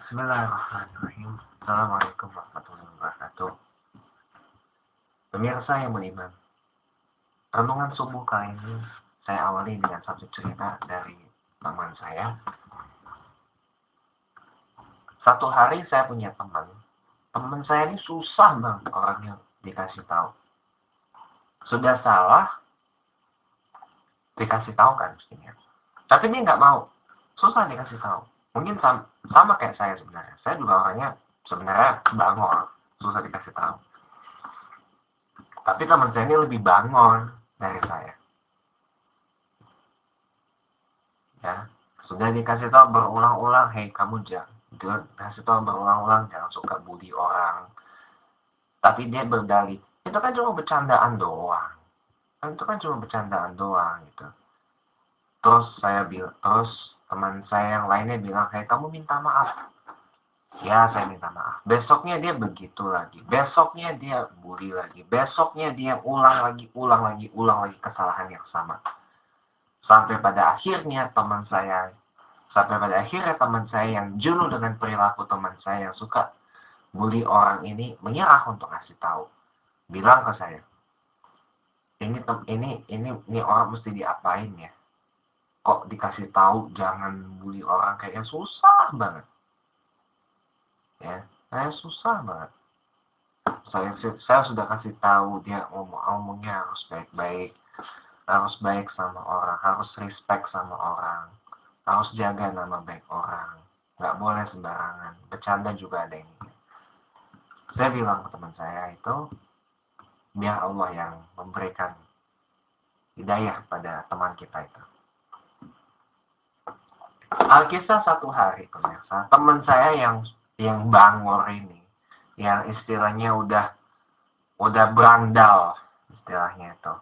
Bismillahirrahmanirrahim. Assalamualaikum warahmatullahi wabarakatuh. Pemirsa yang beriman, renungan subuh kali ini saya awali dengan satu cerita dari teman saya. Satu hari saya punya teman. Teman saya ini susah banget orangnya dikasih tahu. Sudah salah, dikasih tahu kan mestinya. Tapi dia nggak mau. Susah dikasih tahu. Mungkin sama kayak saya sebenarnya. Saya juga orangnya sebenarnya bangor, susah dikasih tahu. Tapi teman saya ini lebih bangor dari saya. Ya, sudah dikasih tahu berulang-ulang, hei kamu jangan, dikasih tahu berulang-ulang jangan suka bully orang. Tapi dia berdalih, itu kan cuma bercandaan doang. Itu kan cuma bercandaan doang gitu. Terus teman saya yang lainnya bilang, hei kamu minta maaf. Ya, saya minta maaf. Besoknya dia begitu lagi. Besoknya dia bully lagi. Besoknya dia ulang lagi kesalahan yang sama. Sampai pada akhirnya teman saya yang jenuh dengan perilaku teman saya yang suka bully orang ini menyerah untuk ngasih tahu. Bilang ke saya, ini orang mesti diapain ya? Kok dikasih tahu jangan bully orang, kayaknya susah banget. Ya, saya susah banget. Saya sudah kasih tahu dia ngomongnya harus baik-baik, harus baik sama orang, harus respect sama orang, harus jaga nama baik orang, nggak boleh sembarangan, bercanda juga ada ini. Saya bilang ke teman saya itu, biar Allah yang memberikan hidayah pada teman kita itu. Alkisah satu hari pemirsa, teman saya yang bangor ini, yang istilahnya udah berandal, istilahnya itu.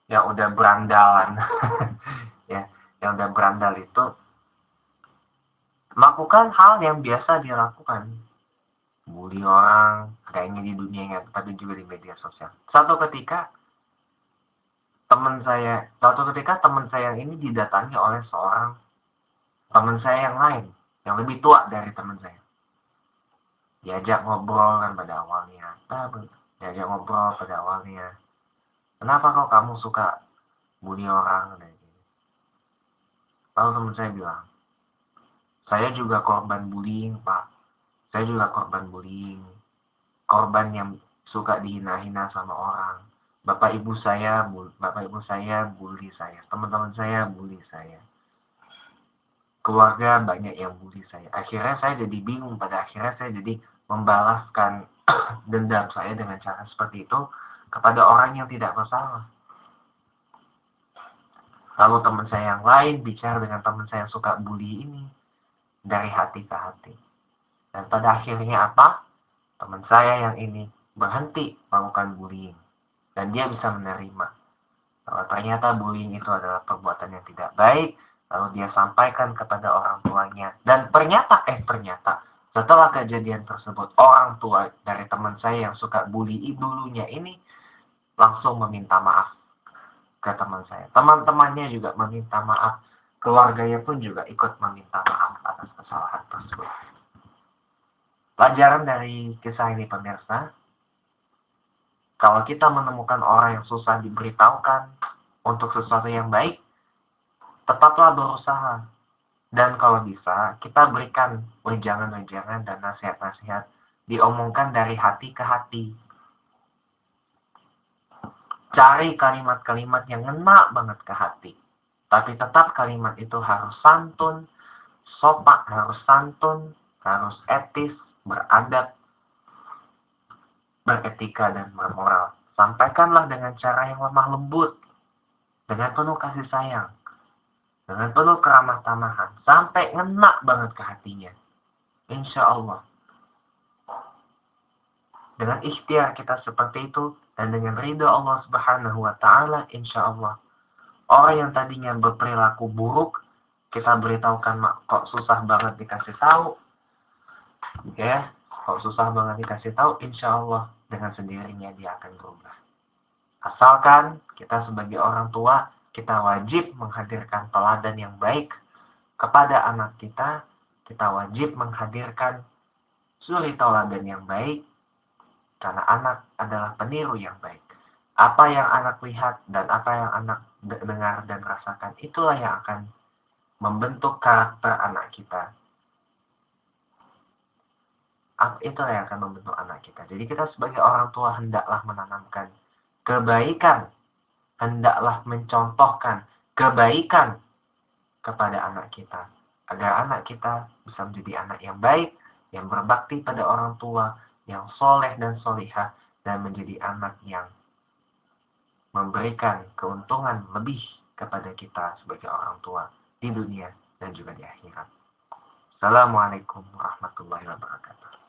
Yang udah berandalan. Ya, yang udah berandal itu melakukan hal yang biasa dia lakukan. Bully orang, kayaknya di dunia nyata, tapi juga di media sosial. Suatu ketika teman saya ini didatangi oleh seorang teman saya yang lain, yang lebih tua dari teman saya. Diajak ngobrol kan pada awalnya. Kenapa kok kamu suka bully orang? Lalu teman saya bilang, saya juga korban bullying, Pak. Saya juga korban bullying. Korban yang suka dihina-hina sama orang. Bapak ibu saya bully saya. Teman-teman saya bully saya. Keluarga banyak yang bully saya. Akhirnya saya jadi bingung. Pada akhirnya saya jadi membalaskan dendam saya dengan cara seperti itu kepada orang yang tidak bersalah. Lalu teman saya yang lain bicara dengan teman saya yang suka bully ini dari hati ke hati. Dan pada akhirnya apa? Teman saya yang ini berhenti melakukan bullying. Dan dia bisa menerima bahwa ternyata bullying itu adalah perbuatan yang tidak baik. Lalu dia sampaikan kepada orang tuanya. Dan ternyata setelah kejadian tersebut, orang tua dari teman saya yang suka bully dulunya ini langsung meminta maaf ke teman saya. Teman-temannya juga meminta maaf. Keluarganya pun juga ikut meminta maaf atas kesalahan tersebut. Pelajaran dari kisah ini pemirsa, kalau kita menemukan orang yang susah diberitahukan untuk sesuatu yang baik, tetaplah berusaha. Dan kalau bisa, kita berikan wejangan-wejangan dan nasihat-nasihat diomongkan dari hati ke hati. Cari kalimat-kalimat yang ngena banget ke hati. Tapi tetap kalimat itu harus santun, sopan, harus etis, beradab, beretika, dan bermoral. Sampaikanlah dengan cara yang lemah lembut, dengan penuh kasih sayang, dengan penuh keramah tamahan, sampai ngena banget ke hatinya. Insya Allah. Dengan ikhtiar kita seperti itu, dan dengan ridha Allah Subhanahu wa Ta'ala, insya Allah, orang yang tadinya berperilaku buruk, kita beritahukan, kok susah banget dikasih tahu, ya, insya Allah dengan sendirinya dia akan berubah. Asalkan kita sebagai orang tua, kita wajib menghadirkan teladan yang baik kepada anak kita, kita wajib menghadirkan suri tauladan yang baik, karena anak adalah peniru yang baik. Apa yang anak lihat dan apa yang anak dengar dan rasakan, itulah yang akan membentuk karakter anak kita. Itulah yang akan membentuk anak kita. Jadi kita sebagai orang tua hendaklah menanamkan kebaikan, hendaklah mencontohkan kebaikan kepada anak kita, agar anak kita bisa menjadi anak yang baik, yang berbakti pada orang tua, yang soleh dan solihah, dan menjadi anak yang memberikan keuntungan lebih kepada kita sebagai orang tua di dunia dan juga di akhirat. Assalamualaikum warahmatullahi wabarakatuh.